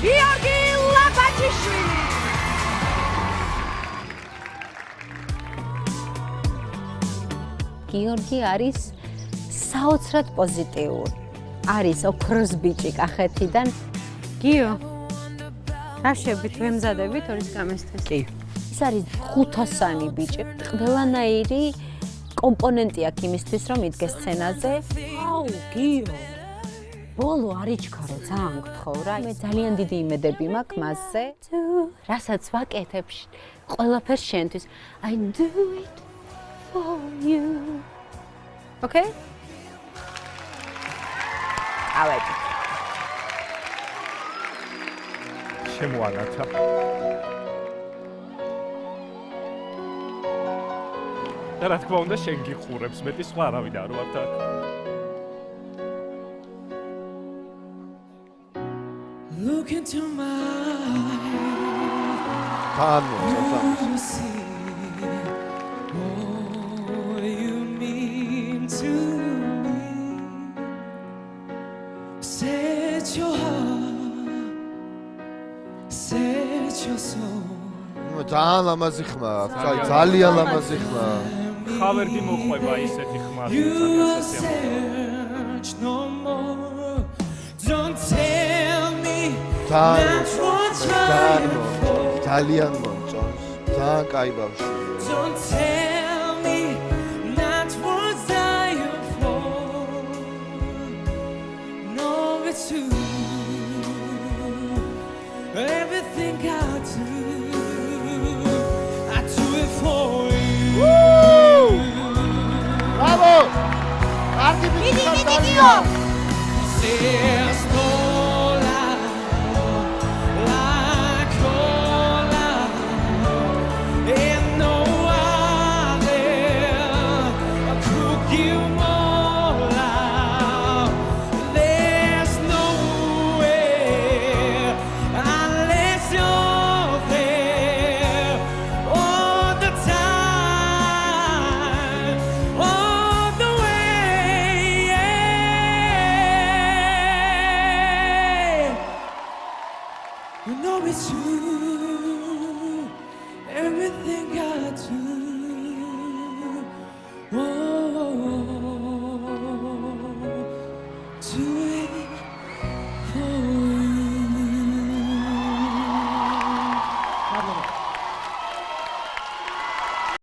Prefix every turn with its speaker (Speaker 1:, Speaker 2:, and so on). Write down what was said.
Speaker 1: გიორგი ლაბაჯიშვილი. გიორგი არის საოცრად პოზიტიური. არის ოქროს ბიჭი კახეთიდან. გიო, რაშებით ვემზადებით ორის გამესთვის?
Speaker 2: კი.
Speaker 1: ის არის 500-ანი ბიჭი. ყველანაირი კომპონენტი აქვს იმისთვის, რომ იდგეს სცენაზე. აუ, გიო. ბოლო არიჩქარო, ძალიან გთხოვ რა. მე ძალიან დიდი იმედები მაქვს მასზე. რასაც ვაკეთებ, ყველაფერს შენთვის. I do it for you. Okay? ავეჯი.
Speaker 3: შემოანათა. და რა თქმა უნდა შენ გიყურებს, მეტი სხვა არავინ არ ვართ აქ.
Speaker 4: Look into my
Speaker 5: eyes.
Speaker 4: All you mean to me. Set your heart, set your soul.
Speaker 5: ძალიან ლამაზი ხმა, ძალიან ლამაზი ხმა.
Speaker 3: ხავერდი მოყვება ისეთი ხმა.
Speaker 4: No more. Don't tell me.
Speaker 5: ძალიან მომწონს. ძალიან კაი ბავშვია.
Speaker 4: Don't tell me not what I am for. No, it's true. Everything I do, I do it for you.
Speaker 5: Bravo! Ardi
Speaker 1: Video!
Speaker 4: There's no